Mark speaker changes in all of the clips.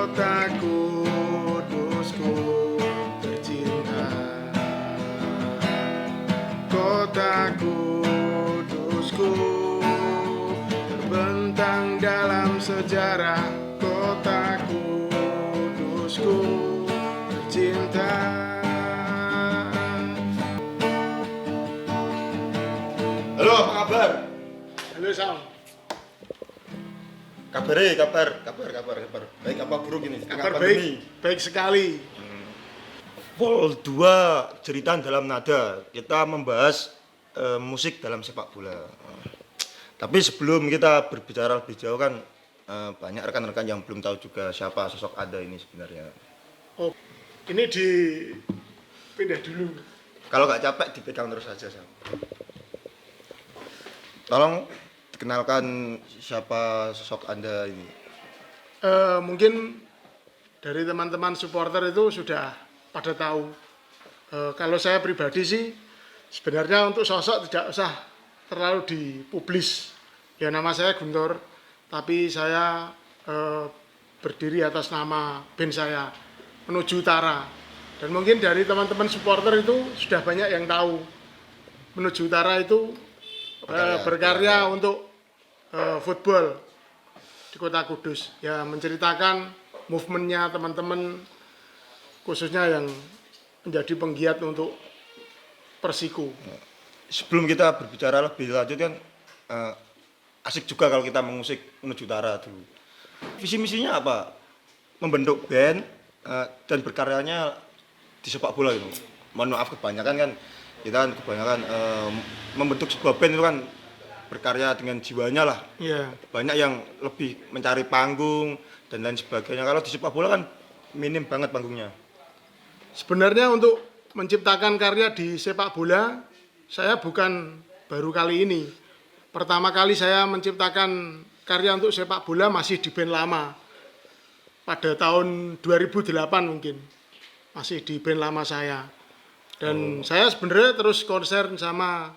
Speaker 1: kota kudusku tercinta, kota kudusku terbentang dalam sejarah, kota kudusku tercinta.
Speaker 2: Halo, apa kabar?
Speaker 1: Halo Sam.
Speaker 2: Kabar. Baik apa buruk ini?
Speaker 1: Kabar baik sekali.
Speaker 2: Vol 2 cerita dalam nada. Kita membahas musik dalam sepak bola. Tapi sebelum kita berbicara lebih jauh kan banyak rekan-rekan yang belum tahu juga siapa sosok Ada ini sebenarnya.
Speaker 1: Oh, ini dipindah dulu.
Speaker 2: Kalau nggak capek dipegang terus saja, Sam. Tolong dikenalkan siapa sosok Anda ini.
Speaker 1: Mungkin dari teman-teman supporter itu sudah pada tahu. Kalau saya pribadi sih sebenarnya untuk sosok tidak usah terlalu dipublis. Ya nama saya Guntur, tapi saya berdiri atas nama band saya Menuju Utara. Dan mungkin dari teman-teman supporter itu sudah banyak yang tahu Menuju Utara itu berkarya untuk football di Kota Kudus. Ya menceritakan movementnya teman-teman khususnya yang menjadi penggiat untuk Persiku.
Speaker 2: Sebelum kita berbicara lebih lanjut kan asik juga kalau kita mengusik Menuju Utara dulu. Visi misinya apa? Membentuk band dan berkaryanya di sepak bola gitu. Mohon maaf kebanyakan kan kita kan kebanyakan membentuk sebuah band itu kan berkarya dengan jiwanya lah.
Speaker 1: Iya.
Speaker 2: Banyak yang lebih mencari panggung dan lain sebagainya. Kalau di sepak bola kan minim banget panggungnya.
Speaker 1: Sebenarnya untuk menciptakan karya di sepak bola, saya bukan baru kali ini. Pertama kali saya menciptakan karya untuk sepak bola masih di band lama. Pada tahun 2008 mungkin. Masih di band lama saya. Dan saya sebenarnya terus konser sama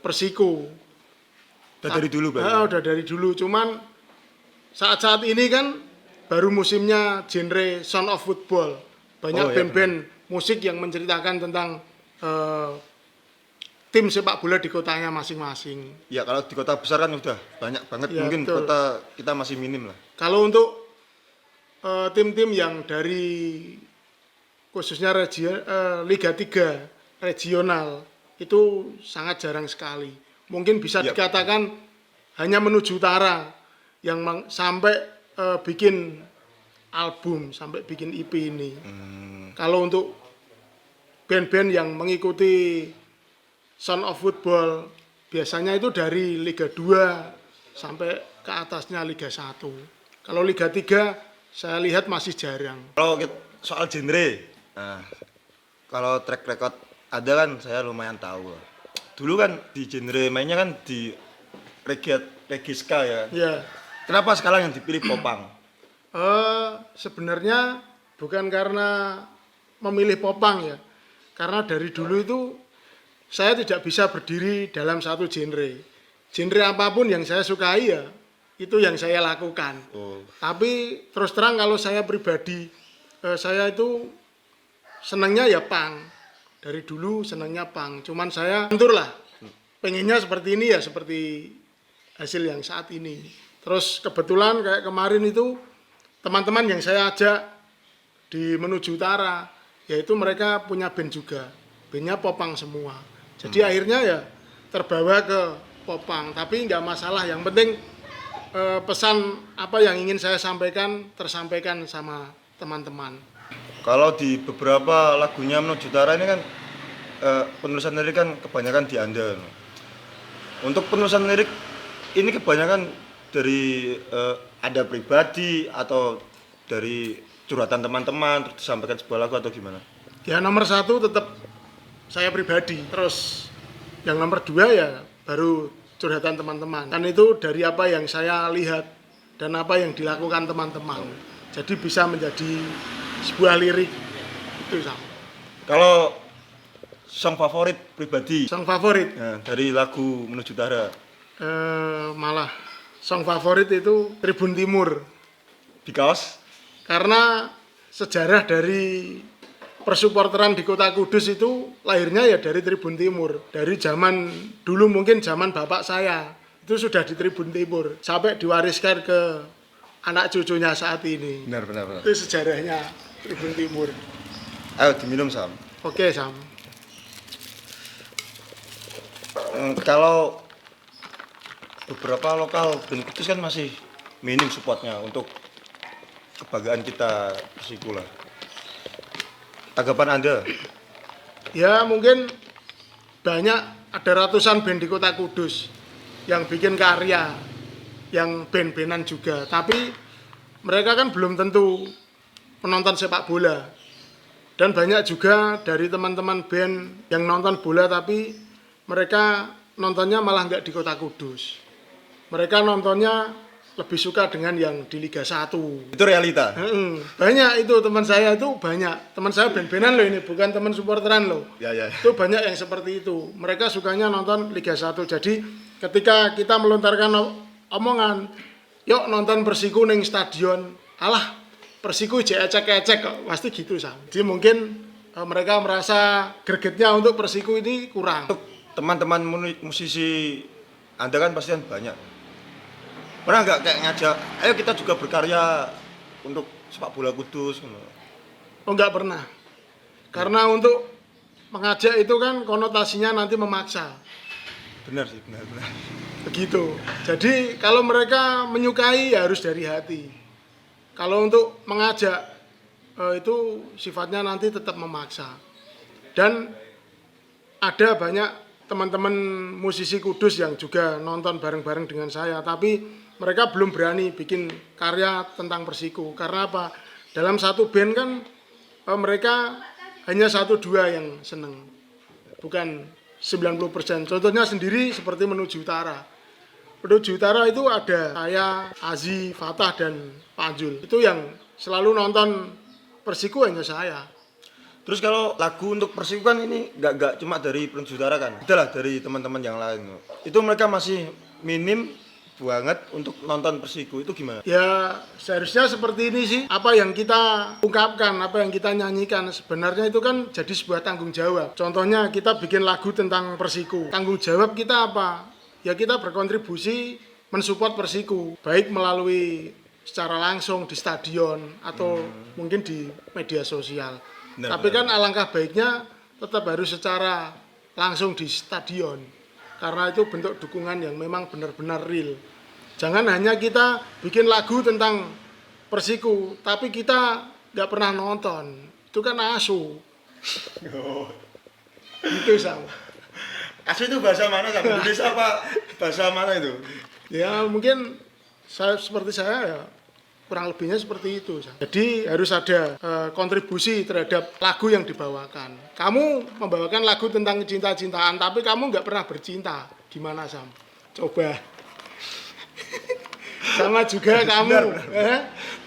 Speaker 1: Persiku.
Speaker 2: Udah dari dulu berarti?
Speaker 1: Udah dari dulu. Cuman saat-saat ini kan baru musimnya genre Sound of Football. Banyak band-band musik yang menceritakan tentang tim sepak bola di kotanya masing-masing.
Speaker 2: Ya kalau di kota besar kan udah banyak banget,
Speaker 1: Ya,
Speaker 2: mungkin
Speaker 1: betul.
Speaker 2: kota kita masih minim lah.
Speaker 1: Kalau untuk tim-tim yang dari khususnya Liga 3 regional itu sangat jarang sekali. Mungkin bisa dikatakan hanya Menuju Utara yang sampai bikin album, sampai bikin EP ini. Kalau untuk band-band yang mengikuti Sound of Football biasanya itu dari Liga 2 sampai ke atasnya Liga 1. Kalau Liga 3 saya lihat masih jarang.
Speaker 2: Kalau soal genre, nah, kalau track record ada kan saya lumayan tahu lah. Dulu kan di genre mainnya kan di regiska ya.
Speaker 1: Ya,
Speaker 2: Kenapa sekarang yang dipilih popang?
Speaker 1: sebenarnya bukan karena memilih popang ya. Karena dari dulu itu saya tidak bisa berdiri dalam satu genre. Genre apapun yang saya sukai ya itu yang saya lakukan. Tapi terus terang kalau saya pribadi, saya itu senangnya ya punk. Dari dulu senangnya punk. Cuman saya lentur lah. Pengennya seperti ini ya seperti hasil yang saat ini. Terus kebetulan kayak kemarin itu teman-teman yang saya ajak di Menuju Utara, yaitu mereka punya band juga. Bandnya popang semua. Jadi akhirnya ya terbawa ke popang. Tapi nggak masalah. Yang penting pesan apa yang ingin saya sampaikan tersampaikan sama teman-teman.
Speaker 2: Kalau di beberapa lagunya Menuju Utara ini kan penulisan lirik kan kebanyakan di Anda. Untuk penulisan lirik ini kebanyakan dari Anda pribadi atau dari curhatan teman-teman terus disampaikan sebuah lagu atau gimana?
Speaker 1: Ya nomor satu tetap saya pribadi. Terus yang nomor dua ya baru curhatan teman-teman. Dan itu dari apa yang saya lihat dan apa yang dilakukan teman-teman. Jadi bisa menjadi sebuah lirik itu sama.
Speaker 2: Kalau song favorit pribadi
Speaker 1: Song favorit
Speaker 2: dari lagu Menuju Utara?
Speaker 1: malah song favorit itu Tribun Timur.
Speaker 2: Because
Speaker 1: Karena sejarah dari persupporteran di Kota Kudus itu lahirnya ya dari Tribun Timur. Dari zaman dulu mungkin zaman bapak saya itu sudah di Tribun Timur sampai diwariskan ke anak cucunya saat ini.
Speaker 2: Benar, benar, benar.
Speaker 1: Itu sejarahnya Tribun Timur.
Speaker 2: Ayo diminum Sam.
Speaker 1: Oke, Sam.
Speaker 2: Kalau beberapa lokal band Kudus kan masih minim supportnya untuk kebanggaan kita Persiku lah. Tanggapan Anda?
Speaker 1: Ya mungkin banyak, ada ratusan band di Kota Kudus yang bikin karya, yang band-bandan juga. Tapi mereka kan belum tentu penonton sepak bola. Dan banyak juga dari teman-teman band yang nonton bola tapi mereka nontonnya malah nggak di Kota Kudus. Mereka nontonnya lebih suka dengan yang di Liga 1.
Speaker 2: Itu realita.
Speaker 1: Banyak itu teman saya itu banyak. Teman saya band-bandan loh ini, bukan teman supporteran loh.
Speaker 2: Ya, ya.
Speaker 1: Itu banyak yang seperti itu. Mereka sukanya nonton Liga 1. Jadi ketika kita melontarkan omongan, yuk nonton Persiku ning stadion. Alah, Persiku ecek-ecek kok. Pasti gitu, Sam. Jadi mungkin mereka merasa gregetnya untuk Persiku ini kurang.
Speaker 2: Untuk teman-teman musisi Anda kan pasti kan banyak. Pernah nggak kayak ngajak, ayo kita juga berkarya untuk sepak bola Kudus?
Speaker 1: Oh, nggak pernah. Karena untuk mengajak itu kan konotasinya nanti memaksa.
Speaker 2: Benar sih, benar.
Speaker 1: Begitu. Jadi kalau mereka menyukai ya harus dari hati. Kalau untuk mengajak itu sifatnya nanti tetap memaksa. Dan ada banyak teman-teman musisi Kudus yang juga nonton bareng-bareng dengan saya, tapi mereka belum berani bikin karya tentang Persiku. Karena apa? Dalam satu band kan mereka hanya 1-2 yang seneng, bukan 90%. Contohnya sendiri seperti Menuju Utara. Menuju Utara itu ada saya, Azi, Fatah, dan Panjul. Itu yang selalu nonton Persiku hanya saya.
Speaker 2: Terus kalau lagu untuk Persiku kan ini nggak cuma dari Menuju Utara kan, itulah dari teman-teman yang lain. Itu mereka masih minim banget untuk nonton Persiku, itu gimana?
Speaker 1: Ya seharusnya seperti ini sih. Apa yang kita ungkapkan, apa yang kita nyanyikan sebenarnya itu kan jadi sebuah tanggung jawab. Contohnya kita bikin lagu tentang Persiku. Tanggung jawab kita apa? Ya kita berkontribusi mensupport Persiku, baik melalui secara langsung di stadion atau mungkin di media sosial. Tapi kan alangkah baiknya tetap harus secara langsung di stadion. Karena itu bentuk dukungan yang memang benar-benar real. Jangan hanya kita bikin lagu tentang Persiku, tapi kita nggak pernah nonton. Itu kan asu. Itu Sam.
Speaker 2: Asu itu bahasa mana? Indonesia apa bahasa mana itu?
Speaker 1: Ya mungkin seperti saya ya kurang lebihnya seperti itu. Sam. Jadi harus ada kontribusi terhadap lagu yang dibawakan. Kamu membawakan lagu tentang cinta-cintaan, tapi kamu nggak pernah bercinta. Gimana Sam? Coba. Sama juga kamu.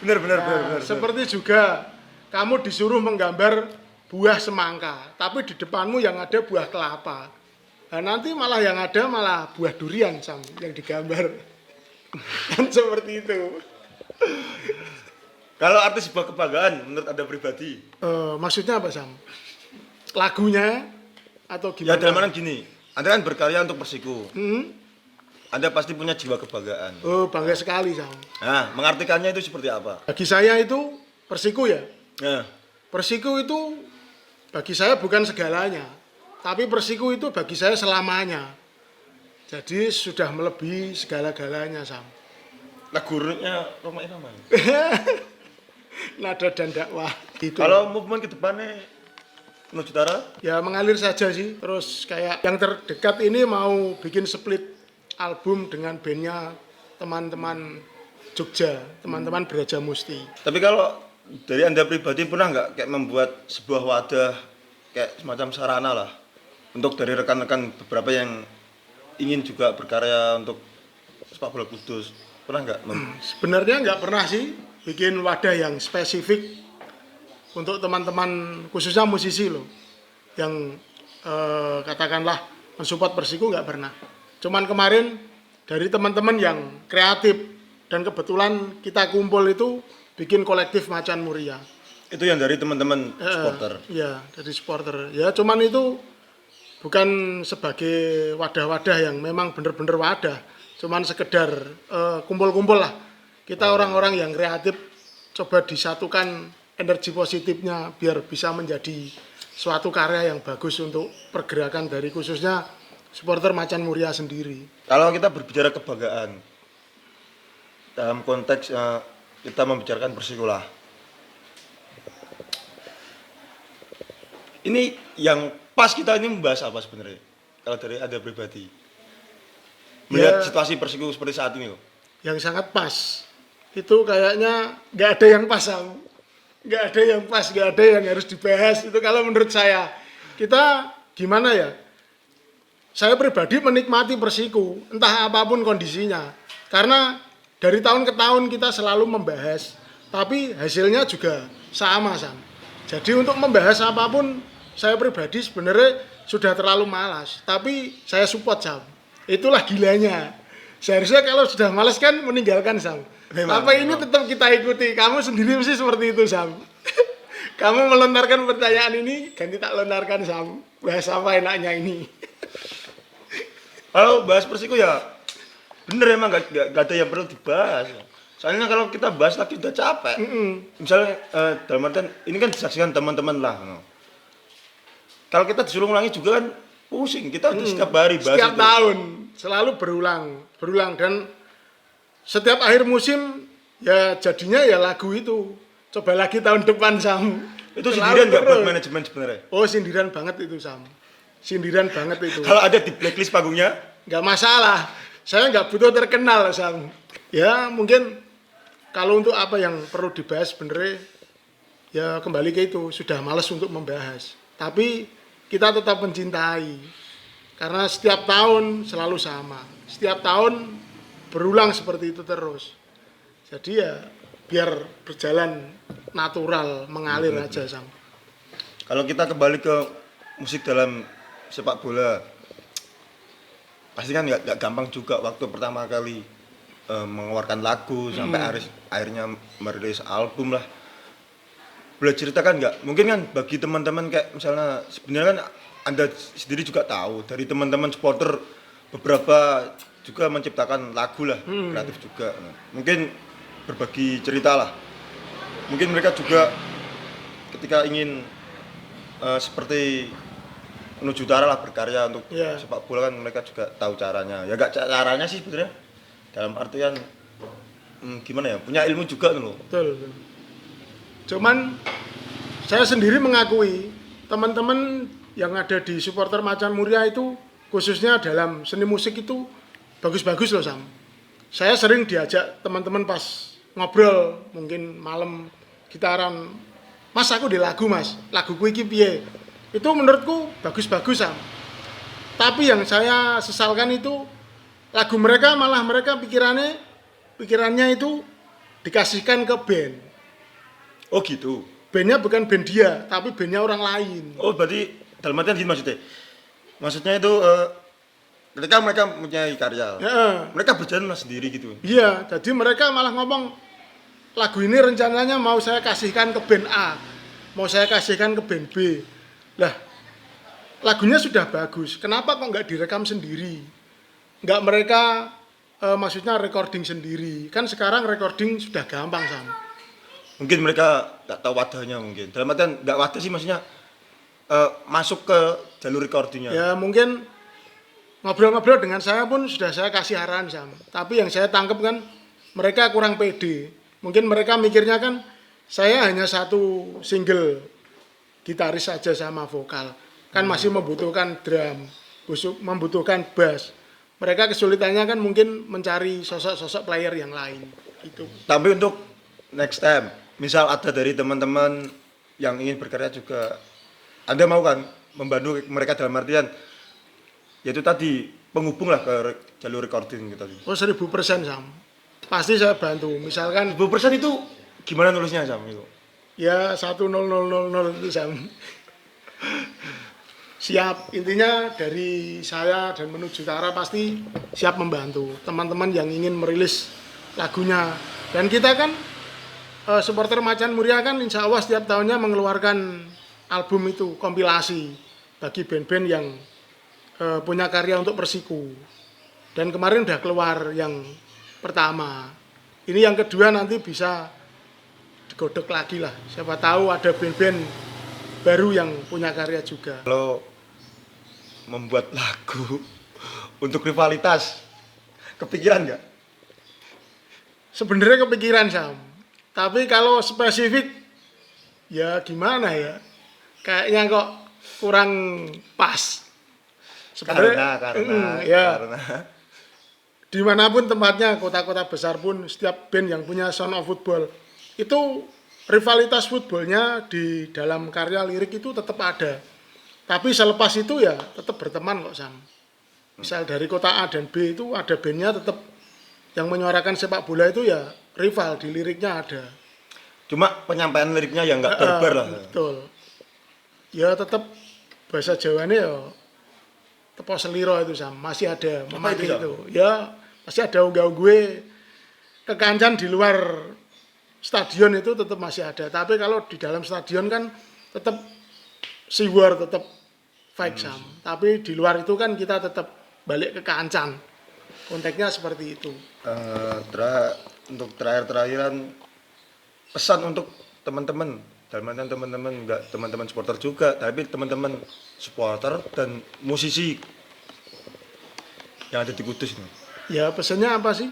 Speaker 2: Benar.
Speaker 1: Seperti juga kamu disuruh menggambar buah semangka, tapi di depanmu yang ada buah kelapa. Nah, nanti malah yang ada malah buah durian Sam yang digambar. Kan seperti itu.
Speaker 2: Kalau artis sebuah kebanggaan menurut Anda pribadi?
Speaker 1: Maksudnya apa Sam? Lagunya atau gimana?
Speaker 2: Ya dalam mana gini, Anda kan berkarya untuk Persiku. Anda pasti punya jiwa kebanggaan.
Speaker 1: Oh, bangga sekali Sam.
Speaker 2: Nah, mengartikannya itu seperti apa?
Speaker 1: Bagi saya itu Persiku ya.
Speaker 2: Nah,
Speaker 1: Persiku itu bagi saya bukan segalanya, tapi Persiku itu bagi saya selamanya. Jadi sudah melebihi segala-galanya Sam.
Speaker 2: lagunya Roma Irama.
Speaker 1: Nada dan dakwah gitu.
Speaker 2: Kalau movement ke depannya Menuju Utara?
Speaker 1: Ya mengalir saja sih. Terus kayak yang terdekat ini mau bikin split album dengan bandnya teman-teman Jogja, teman-teman Braja Musti.
Speaker 2: Tapi kalau dari Anda pribadi pernah nggak kayak membuat sebuah wadah kayak semacam sarana lah untuk dari rekan-rekan beberapa yang ingin juga berkarya untuk sepak bola Kudus? Pernah nggak?
Speaker 1: Sebenarnya nggak pernah sih bikin wadah yang spesifik untuk teman-teman khususnya musisi loh yang katakanlah mensupport Persiku, nggak pernah. Cuman kemarin dari teman-teman yang kreatif dan kebetulan kita kumpul itu bikin kolektif Macan Muria.
Speaker 2: Itu yang dari teman-teman supporter.
Speaker 1: Iya, dari supporter. Ya cuman itu bukan sebagai wadah-wadah yang memang bener-bener wadah. Cuman sekedar kumpul-kumpul lah. Kita orang-orang yang kreatif coba disatukan energi positifnya biar bisa menjadi suatu karya yang bagus untuk pergerakan dari khususnya supporter Macan Muria sendiri.
Speaker 2: Kalau kita berbicara kebanggaan dalam konteks kita membicarakan Persikulah. Ini yang pas kita ini membahas apa sebenarnya? Kalau dari Anda pribadi, melihat situasi Persiku seperti saat ini loh.
Speaker 1: Yang sangat pas. Itu kayaknya nggak ada yang pas, Sam. Nggak ada yang pas, nggak ada yang harus dibahas. Itu kalau menurut saya. Kita gimana ya? Saya pribadi menikmati Persiku, entah apapun kondisinya. Karena dari tahun ke tahun kita selalu membahas, tapi hasilnya juga sama, Sam. Jadi untuk membahas apapun, saya pribadi sebenarnya sudah terlalu malas. Tapi saya support, Sam. Itulah gilanya. Seharusnya kalau sudah malas kan meninggalkan, Sam. Apa ini tetap kita ikuti. Kamu sendiri mesti seperti itu, Sam. Kamu melontarkan pertanyaan ini, ganti tak lontarkan, Sam. Bahas apa enaknya ini?
Speaker 2: Kalau bahas Persiku ya bener emang gak ada yang perlu dibahas. Soalnya kalau kita bahas lagi udah capek. Misalnya dalam artian ini kan disaksikan teman-teman lah. Kalau kita disuruh ulangi juga kan pusing. Kita udah setiap hari bahas
Speaker 1: setiap
Speaker 2: itu.
Speaker 1: tahun selalu berulang dan setiap akhir musim ya jadinya ya lagu itu. Coba lagi tahun depan, Sam.
Speaker 2: Itu
Speaker 1: Selalu
Speaker 2: sindiran nggak buat
Speaker 1: terus.
Speaker 2: manajemen sebenarnya?
Speaker 1: Oh, sindiran banget itu, Sam. Sindiran banget itu.
Speaker 2: Kalau ada di blacklist panggungnya,
Speaker 1: Nggak masalah. Saya nggak butuh terkenal, Sam. Ya mungkin kalau untuk apa yang perlu dibahas sebenarnya ya kembali ke itu, sudah malas untuk membahas. Tapi kita tetap mencintai. Karena setiap tahun selalu sama. Setiap tahun berulang seperti itu terus. Jadi ya biar berjalan natural, mengalir aja, Sam.
Speaker 2: kalau kita kembali ke musik dalam sepak bola, pasti kan nggak gampang juga waktu pertama kali mengeluarkan lagu sampai akhirnya merilis album lah. Boleh ceritakan nggak? Mungkin kan bagi teman-teman kayak misalnya sebenarnya kan Anda sendiri juga tahu dari teman-teman supporter beberapa juga menciptakan lagu lah, kreatif juga. Nah, mungkin berbagi cerita lah. Mungkin mereka juga ketika ingin seperti menuju utara lah berkarya untuk sepak bola kan mereka juga tahu caranya. Ya gak caranya sih sebenarnya. Dalam artian gimana ya? Punya ilmu juga loh.
Speaker 1: Betul. Cuman saya sendiri mengakui teman-teman yang ada di supporter Macan Muria itu khususnya dalam seni musik itu bagus-bagus loh, Sam. Saya sering diajak teman-teman pas ngobrol mungkin malam gitaran, Mas aku di lagu Mas, lagu ku iki piye? Itu menurutku bagus-bagus, Sam. Tapi yang saya sesalkan itu lagu mereka malah mereka pikirannya itu dikasihkan ke band.
Speaker 2: Oh gitu.
Speaker 1: Bandnya bukan band dia, tapi bandnya orang lain.
Speaker 2: Oh berarti dalam artian gini maksudnya? Maksudnya itu ketika mereka mempunyai karya, mereka berjalan sendiri gitu.
Speaker 1: Iya, jadi mereka malah ngomong lagu ini rencananya mau saya kasihkan ke band A, mau saya kasihkan ke band B. Lah, lagunya sudah bagus, kenapa kok nggak direkam sendiri? Nggak mereka maksudnya recording sendiri? Kan sekarang recording sudah gampang, Sam.
Speaker 2: Mungkin mereka nggak tahu wadahnya mungkin. Dalam artian nggak wadah sih maksudnya masuk ke jalur recordingnya.
Speaker 1: Ya mungkin ngobrol-ngobrol dengan saya pun sudah saya kasih arahan, Sam. Tapi yang saya tangkap kan mereka kurang pede. Mungkin mereka mikirnya kan saya hanya satu single gitaris saja sama vokal. Kan masih membutuhkan drum, membutuhkan bass. Mereka kesulitannya kan mungkin mencari sosok-sosok player yang lain. Gitu.
Speaker 2: Tapi untuk next time, misal ada dari teman-teman yang ingin berkarya juga, Anda mau kan membantu mereka dalam artian yaitu tadi penghubung lah ke jalur recording gitu tadi.
Speaker 1: Oh 1000%, Sam. Pasti saya bantu. Misalkan
Speaker 2: 1000% itu gimana nulisnya Sam itu?
Speaker 1: ya 10000 itu, Sam. Siap, intinya dari saya dan menuju utara pasti siap membantu teman-teman yang ingin merilis lagunya. Dan kita kan supporter Macan Muria kan insya Allah setiap tahunnya mengeluarkan album itu, kompilasi bagi band-band yang punya karya untuk Persiku. Dan kemarin udah keluar yang pertama. Ini yang kedua nanti bisa digodok lagi lah. Siapa tahu ada band-band baru yang punya karya juga.
Speaker 2: Kalau membuat lagu untuk rivalitas, kepikiran nggak?
Speaker 1: Sebenarnya kepikiran Sam. Tapi kalau spesifik, ya gimana ya? Kayaknya kok kurang pas.
Speaker 2: Karena
Speaker 1: dimanapun tempatnya, kota-kota besar pun, setiap band yang punya sound of football, itu rivalitas footballnya di dalam karya lirik itu tetap ada. Tapi selepas itu ya tetap berteman kok Sam. Misal dari kota A dan B itu ada bandnya tetap yang menyuarakan sepak bola itu ya rival, di liriknya ada.
Speaker 2: Cuma penyampaian liriknya yang nggak barbar lah.
Speaker 1: Betul. Ya tetap bahasa Jawanya ya tepo seliro itu Sam, masih ada memakai itu. Ya masih ada unggah-unggue kekancan di luar stadion itu tetap masih ada. Tapi kalau di dalam stadion kan tetap siwar, tetap fight Sam. Tapi di luar itu kan kita tetap balik ke kancan. Konteksnya seperti itu.
Speaker 2: Untuk terakhir-terakhiran pesan untuk teman-teman, dalam artian teman-teman enggak teman-teman supporter juga, tapi teman-teman supporter dan musisi yang ada di Kudus ini.
Speaker 1: Ya pesannya apa sih?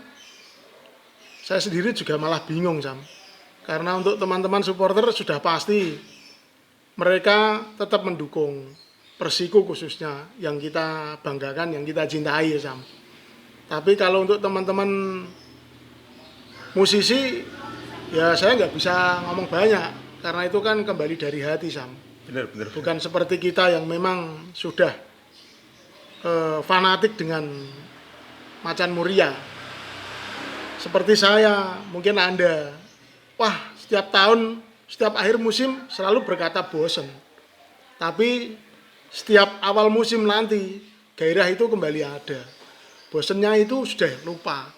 Speaker 1: Saya sendiri juga malah bingung Sam. Karena untuk teman-teman supporter sudah pasti mereka tetap mendukung Persiku khususnya yang kita banggakan, yang kita cintai ya Sam. Tapi kalau untuk teman-teman musisi, ya saya nggak bisa ngomong banyak karena itu kan kembali dari hati Sam.
Speaker 2: Benar.
Speaker 1: Bukan seperti kita yang memang sudah fanatik dengan Macan Muria. Seperti saya, mungkin Anda, wah setiap tahun, setiap akhir musim selalu berkata bosen. Tapi setiap awal musim nanti gairah itu kembali ada. Bosennya itu sudah lupa.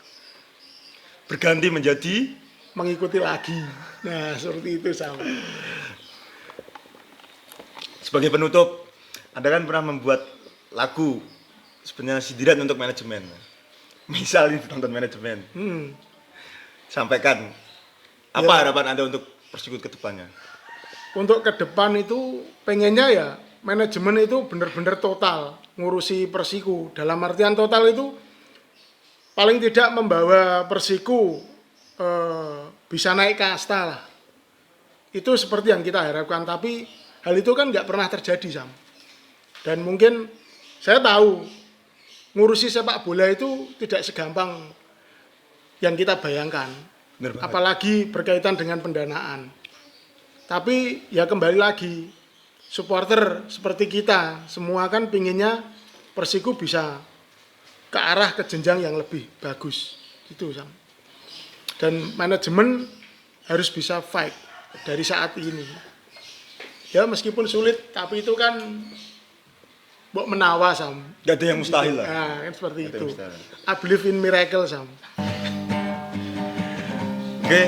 Speaker 2: Berganti menjadi
Speaker 1: Mengikuti lagi. Nah, seperti itu sama.
Speaker 2: Sebagai penutup, Anda kan pernah membuat lagu sebenarnya sindiran untuk manajemen. Misal ini tonton manajemen. Sampaikan apa harapan Anda untuk Persikut ke depannya?
Speaker 1: Untuk ke depan itu pengennya ya manajemen itu benar-benar total ngurusi Persiku. Dalam artian total itu paling tidak membawa Persiku bisa naik kasta lah. Itu seperti yang kita harapkan, tapi hal itu kan nggak pernah terjadi Sam. Dan mungkin saya tahu ngurusi sepak bola itu tidak segampang yang kita bayangkan. Apalagi berkaitan dengan pendanaan. Tapi ya kembali lagi, supporter seperti kita semua kan pinginnya Persiku bisa ke arah ke jenjang yang lebih bagus gitu Sam. Dan manajemen harus bisa fight dari saat ini. Ya meskipun sulit, tapi itu kan mbok menawa Sam.
Speaker 2: Gak ada yang mustahil lah.
Speaker 1: Nah, kan seperti itu. I believe in miracle Sam.
Speaker 2: Oke.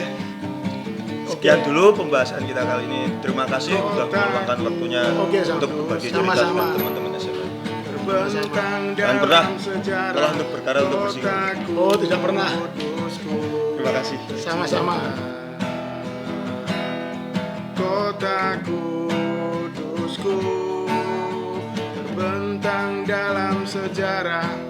Speaker 2: Sekian dulu pembahasan kita kali ini. Terima kasih sudah meluangkan waktunya untuk berbagi cerita dengan teman-teman SMA. Jangan pernah lelah untuk berkarya untuk Persiku.
Speaker 1: Oh, tidak pernah.
Speaker 2: Terima kasih.
Speaker 1: Sama-sama.
Speaker 3: Kota Kudusku terbentang dalam sejarah.